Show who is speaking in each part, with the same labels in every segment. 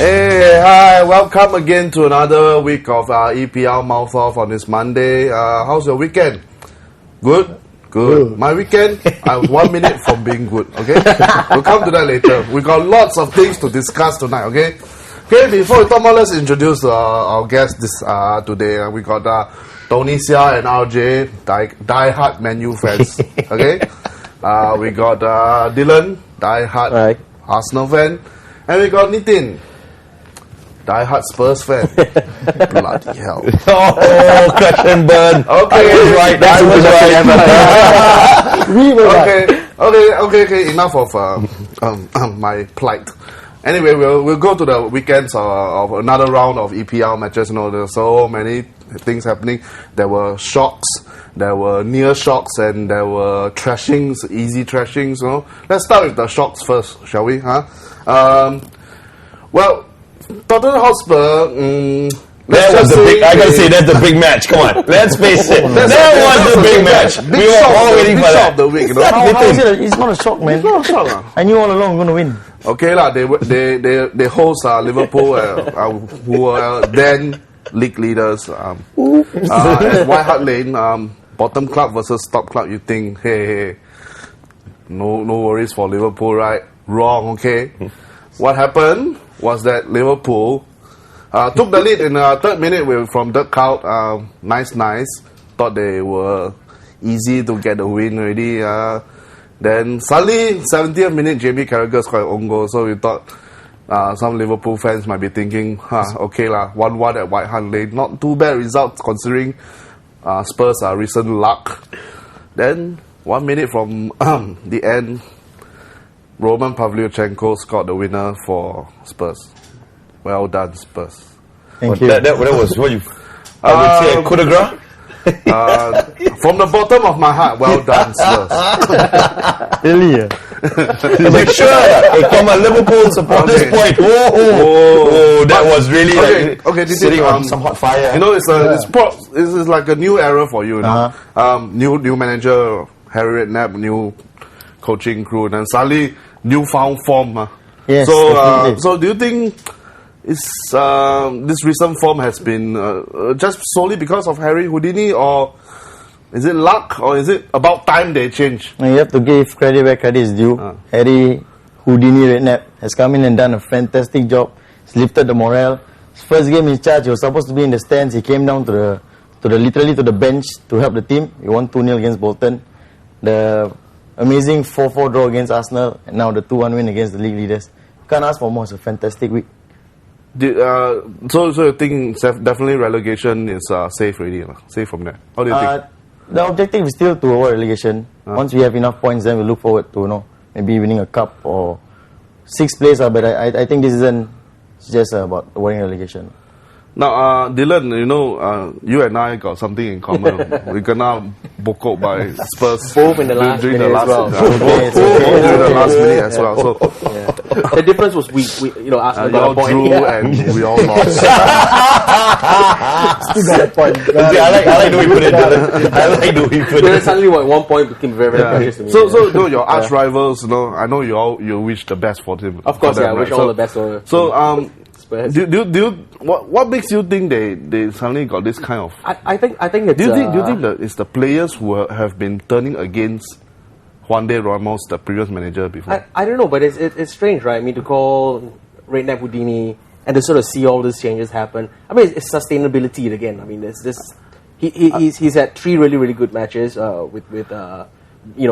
Speaker 1: Hey, hi, welcome again to another week of EPL Mouth-Off on this Monday. How's your weekend? Good? Good. My weekend, I was 1 minute from being good, okay? We'll come to that later. We got lots of things to discuss tonight, okay? Okay, before we talk more, let's introduce our guests today. We got Tony Sia and RJ, die-hard Man U fans, okay? We got Dylan, die-hard Arsenal fan. And we got Nitin, die-hard Spurs fan. Bloody hell.
Speaker 2: Oh, crash and burn.
Speaker 1: Okay,
Speaker 2: right. That was
Speaker 1: right. Okay. Enough of my plight. Anyway, we'll go to the weekends of another round of EPL matches. You know, there's so many things happening. There were shocks, there were near shocks, and there were trashings, easy trashings. You know, let's start with the shocks first, shall we? Well, Tottenham Hotspur.
Speaker 2: That was the big. I gotta say that's the big match. Come on, let's face it. That was the big match. We were all waiting for that.
Speaker 1: The week, you know?
Speaker 3: How is it? It's not a shock, man.
Speaker 1: It's not a shock.
Speaker 3: I knew all along we're gonna win.
Speaker 1: Okay lah, they host Liverpool, who were then league leaders. At White Hart Lane, bottom club versus top club. You think, hey, no worries for Liverpool, right? Wrong. Okay, what happened was that Liverpool took the lead in the third minute from Dirk Kuyt. Nice. Thought they were easy to get the win already. Then suddenly, 70th minute, Jamie Carragher scored an own goal. So we thought some Liverpool fans might be thinking, okay lah, 1-1 at White Hart Lane. Not too bad results considering Spurs' recent luck. Then 1 minute from the end, Roman Pavlyuchenko scored the winner for Spurs. Well done, Spurs.
Speaker 3: Thank you.
Speaker 2: That was what you. I would say a coup de grace.
Speaker 1: From the bottom of my heart, well done, Spurs.
Speaker 3: Really?
Speaker 2: Make sure from a Liverpool supporter's point. That was really sitting on some hot fire.
Speaker 1: You know, it's like a new era for you. You know, new manager Harry Redknapp, new coaching crew, and suddenly newfound form.
Speaker 3: Yes.
Speaker 1: So do you think this recent form has been just solely because of Harry Houdini, or is it luck, or is it about time they change?
Speaker 3: You have to give credit where credit is due. Harry Houdini Redknapp has come in and done a fantastic job. He's lifted the morale. His first game in charge, he was supposed to be in the stands. He came down literally to the bench to help the team. He won 2-0 against Bolton. The amazing 4-4 draw against Arsenal, and now the 2-1 win against the league leaders. Can't ask for more. It's a fantastic week.
Speaker 1: So you think definitely relegation is safe already, safe from there? How do you think?
Speaker 3: The objective is still to avoid relegation. Once we have enough points, then we look forward to maybe winning a cup or 6th place. But I think this isn't just about avoiding relegation.
Speaker 1: Now, Dylan, you know, you and I got something in common. We gonna book out by Spurs
Speaker 4: both in the last minute as well.
Speaker 1: During the last minute as well. So
Speaker 4: the difference was we Arsenal got a point.
Speaker 1: Drew and we all lost.
Speaker 3: Still got a point.
Speaker 2: I like the way you put it, Dylan. I like the way you put it.
Speaker 4: Then suddenly 1 point became very precious to me.
Speaker 1: So your arch rivals, I know you wish the best for them.
Speaker 4: Of course, I wish all the best for.
Speaker 1: So what makes you think they suddenly got this kind of?
Speaker 4: I think it's.
Speaker 1: Do you think that it's the players who have been turning against Juan de Ramos, the previous manager before?
Speaker 4: I don't know, but it's strange, right? I mean, to call Redknapp Houdini and to sort of see all these changes happen. I mean, it's sustainability again. I mean, there's this. He's had 3 really good matches with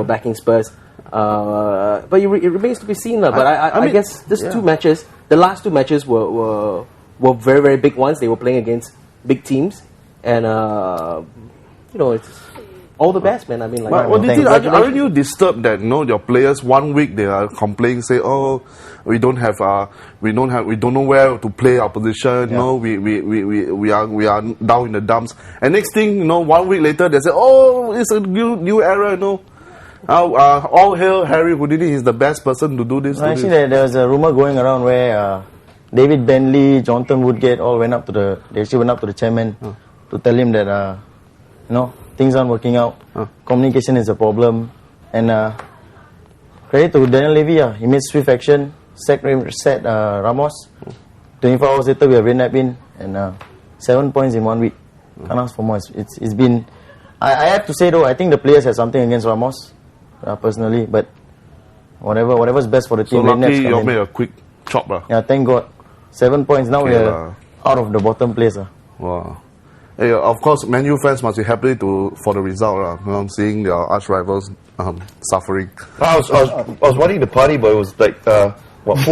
Speaker 4: backing Spurs. But it remains to be seen. But I guess these 2 matches, the last 2 matches were very, very big ones. They were playing against big teams, and it's all the best, man. I mean,
Speaker 1: aren't you disturbed that your players 1 week they are complaining, say, oh, we don't know where to play our position.
Speaker 3: Yeah.
Speaker 1: We are down in the dumps, and next thing 1 week later they say, oh, it's a new era. All hail Harry Houdini. He's the best person to do this.
Speaker 3: Actually, there was a rumor going around where David Bentley, Jonathan Woodgate all went up to the chairman to tell him that things aren't working out. Communication is a problem, and credit to Daniel Levy. He made swift action, set Ramos. 24 hours later, we have Redknapp in, and 7 points in 1 week. Can't ask for more. It's been... I have to say though, I think the players have something against Ramos, personally, but whatever's best for the team.
Speaker 1: So lucky you made a quick chop.
Speaker 3: Yeah, thank God. 7 points. Now we're out of the bottom place.
Speaker 1: Wow. Hey, of course, Man U fans must be happy for the result. Seeing their arch rivals suffering.
Speaker 2: I was wanting to party, but it was like 4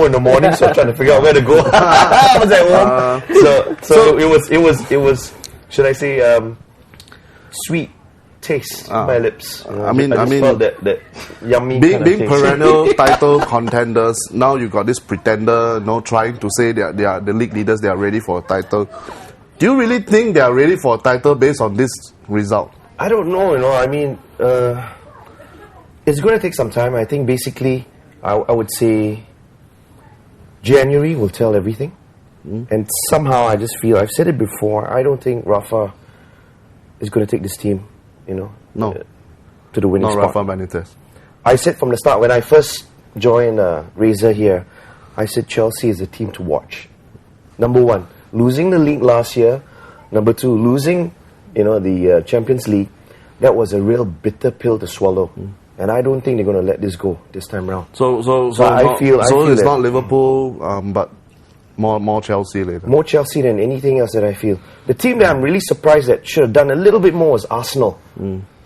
Speaker 2: in the morning, so I'm trying to figure out where to go. I was at home, so it was should I say sweet taste in my lips.
Speaker 1: I mean,
Speaker 2: felt that yummy.
Speaker 1: Being perennial title contenders, now you got this pretender, trying to say they are the league leaders. They are ready for a title. Do you really think they are ready for a title based on this result?
Speaker 2: I don't know. I mean, it's going to take some time. I think basically, I would say January will tell everything. And somehow I just feel, I've said it before, I don't think Rafa is going to take this team, to the winning spot.
Speaker 1: Rafa Benitez.
Speaker 2: I said from the start, when I first joined Razor here, I said Chelsea is a team to watch. Number 1, losing the league last year. Number 2, losing, the Champions League. That was a real bitter pill to swallow. And I don't think they're going to let this go this time around.
Speaker 1: So
Speaker 2: I feel
Speaker 1: it's not Liverpool, but more Chelsea later.
Speaker 2: More Chelsea than anything else that I feel. The team that I'm really surprised that should have done a little bit more was Arsenal.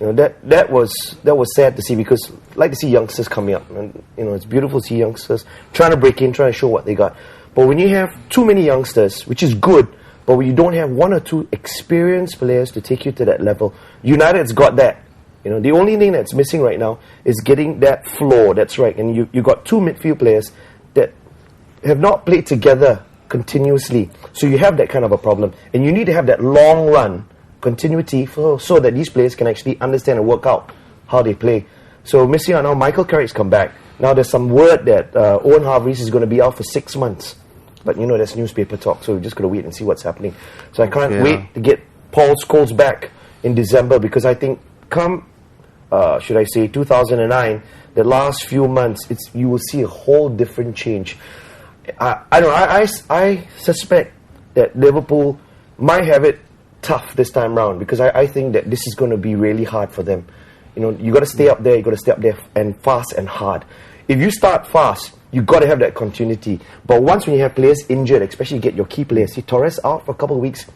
Speaker 2: That was sad to see, because I like to see youngsters coming up, and it's beautiful to see youngsters trying to break in, trying to show what they got. But when you have too many youngsters, which is good, but when you don't have 1 or 2 experienced players to take you to that level, United's got that. The only thing that's missing right now is getting that floor. That's right, and you got 2 midfield players that have not played together continuously. So you have that kind of a problem. And you need to have that long run continuity so that these players can actually understand and work out how they play. So missing out now, Michael Carrick's come back. Now there's some word that Owen Hargreaves is going to be out for 6 months. But that's newspaper talk, so we're just going to wait and see what's happening. So I can't wait to get Paul Scholes back in December, because I think come, 2009, the last few months, you will see a whole different change. I don't know. I suspect that Liverpool might have it tough this time round, because I think that this is going to be really hard for them. You got to stay up there. You got to stay up there and fast and hard. If you start fast, you got to have that continuity. But once when you have players injured, especially you get your key players, see Torres out for a couple of weeks,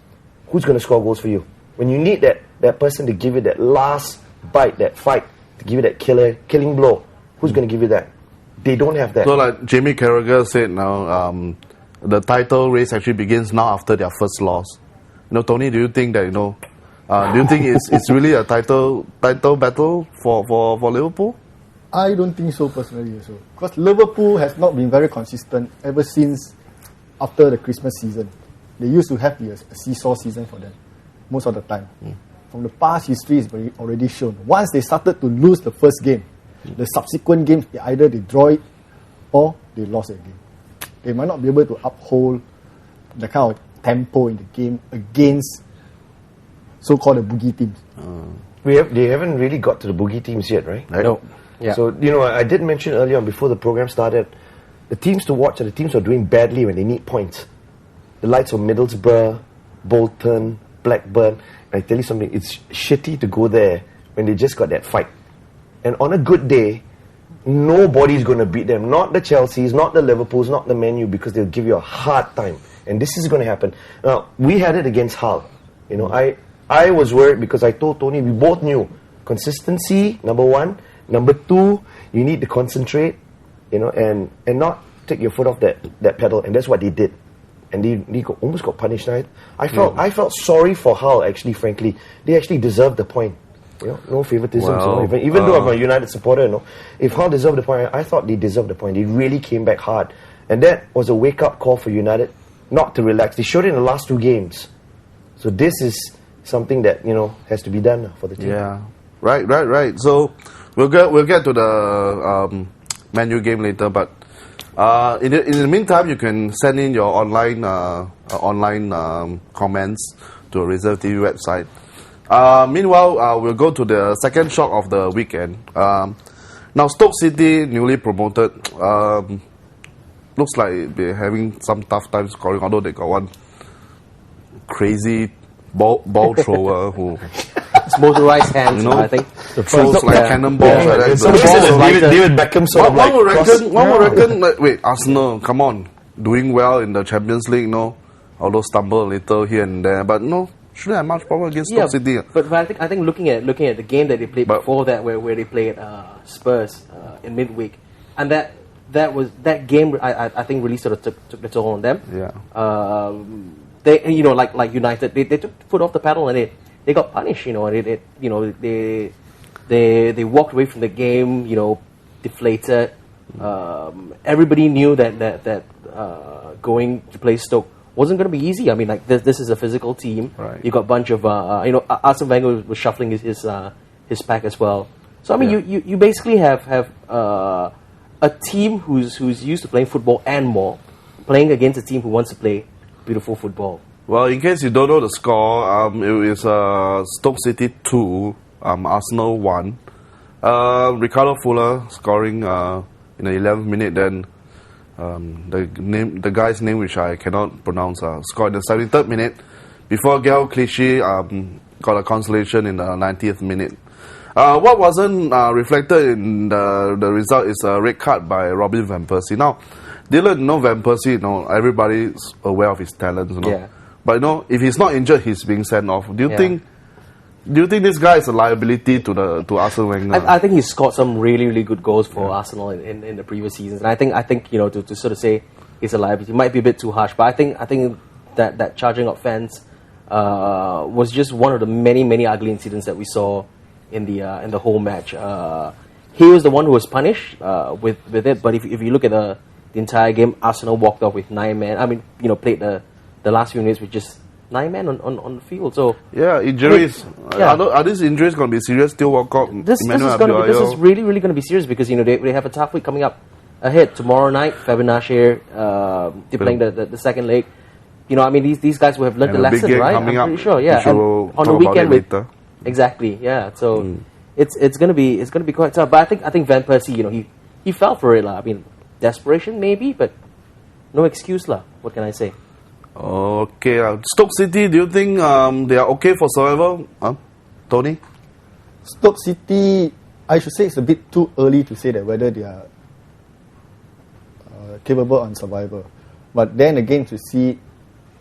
Speaker 2: who's going to score goals for you? When you need that person to give you that last bite, that fight, to give you that killing blow, who's going to give you that? They don't have that.
Speaker 1: So like Jamie Carragher said now, the title race actually begins now after their first loss. Tony, do you think that, do you think it's really a title battle for Liverpool?
Speaker 5: I don't think so personally also. Because Liverpool has not been very consistent ever since after the Christmas season. They used to have a seesaw season for them most of the time. From the past history is already shown. Once they started to lose the first game, the subsequent games, either they draw it or they lost it again. They might not be able to uphold the kind of tempo in the game against so-called the boogie teams.
Speaker 2: They haven't really got to the boogie teams yet, right?
Speaker 4: No. Yeah.
Speaker 2: So, I did mention earlier on before the program started, the teams to watch are the teams who are doing badly when they need points. The likes of Middlesbrough, Bolton, Blackburn. I tell you something, it's shitty to go there when they just got that fight. And on a good day, nobody's going to beat them. Not the Chelseas, not the Liverpools, not the Man U, because they'll give you a hard time. And this is going to happen. Now, we had it against Hull. I was worried because I told Tony, we both knew consistency, number 1. Number 2, you need to concentrate, and not take your foot off that pedal. And that's what they did. And they almost got punished. I felt sorry for Hull, actually, frankly. They actually deserved the point. No favoritism.
Speaker 1: Wow.
Speaker 2: Even though I'm a United supporter, if Hull deserved the point, I thought they deserved the point. They really came back hard. And that was a wake-up call for United not to relax. They showed it in the last 2 games. So this is something that, has to be done for the team.
Speaker 1: Yeah. Right. So we'll get to the Man U game later, but in the meantime, you can send in your online comments to the Razor TV website. Meanwhile, we'll go to the second shock of the weekend. Now, Stoke City, newly promoted. looks like they're having some tough time scoring. Although they got one crazy ball thrower who
Speaker 4: It's motorized hands,
Speaker 1: You know,
Speaker 4: I think.
Speaker 1: throws like cannonballs like that.
Speaker 2: So this is a David Beckham sort of
Speaker 1: One would
Speaker 2: like
Speaker 1: reckon. One would reckon. Like, wait, Arsenal, come on, doing well in the Champions League, no? Although stumble a little here and there, but no, shouldn't have much problem against Stoke City.
Speaker 4: But I think looking at the game that they played
Speaker 1: But-
Speaker 4: before that, where they played Spurs in midweek, and that game I think really sort of took the toll on them.
Speaker 1: Yeah.
Speaker 4: They like United, they took the foot off the pedal and they got punished. They walked away from the game. Deflated. Everybody knew that going to play Stoke wasn't going to be easy. I mean, like this is a physical team.
Speaker 1: Right.
Speaker 4: You got a bunch of Arsene Wenger was shuffling his pack as well. So I mean, you basically have a team who's used to playing football and more, playing against a team who wants to play beautiful football.
Speaker 1: Well, in case you don't know the score, it is Stoke City 2, Arsenal 1. Ricardo Fuller scoring in the 11th minute. Then the guy's name, which I cannot pronounce, scored in the 73rd minute. Before Gael Clichy got a consolation in the 90th minute. What wasn't reflected in the result is a red card by Robin Van Persie. Now, Dylan, Van Persie, everybody's aware of his talents,
Speaker 4: Yeah.
Speaker 1: But if he's not injured, he's being sent off. Do you think this guy is a liability to Arsene Wenger?
Speaker 4: I think he's scored some really, really good goals for Arsenal in the previous seasons, and I think to sort of say he's a liability might be a bit too harsh. But I think that charging offense was just one of the many ugly incidents that we saw in the whole match. He was the one who was punished with it. But if you look at the entire game, Arsenal walked off with 9 men. I mean, played the last few minutes with just 9 men on the field. So
Speaker 1: yeah, injuries.
Speaker 4: Yeah.
Speaker 1: Are these injuries going to be serious? Still Walcott,
Speaker 4: this is really going to be serious because they have a tough week coming up ahead. Tomorrow night, Fabinacci, they're playing the second leg. These guys will have learned the lesson, right? I'm pretty sure. Yeah, and on the weekend
Speaker 1: later.
Speaker 4: Exactly. Yeah. So it's gonna be quite tough. But I think Van Persie, he fell for it, lah. I mean, desperation maybe, but no excuse, lah. What can I say?
Speaker 1: Okay, Stoke City, do you think they are okay for survival? Tony?
Speaker 5: Stoke City, I should say it's a bit too early to say that whether they are capable on survival. But then again, to see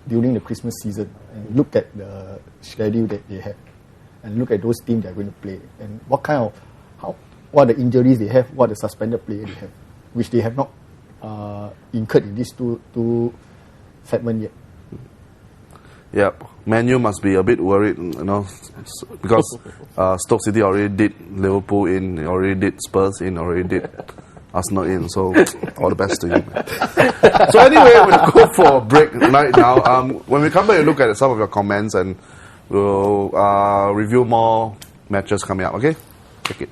Speaker 5: during the Christmas season and look at the schedule that they have and look at those teams they are going to play and what are the injuries they have, what the suspended players they have, which they have not incurred in these two segments yet.
Speaker 1: Yep, Man U must be a bit worried, because Stoke City already did Liverpool in, already did Spurs in, already did Arsenal in. So all the best to you, man. So anyway, we'll go for a break right now. When we come back, we'll look at some of your comments and we'll review more matches coming up. Okay, take it.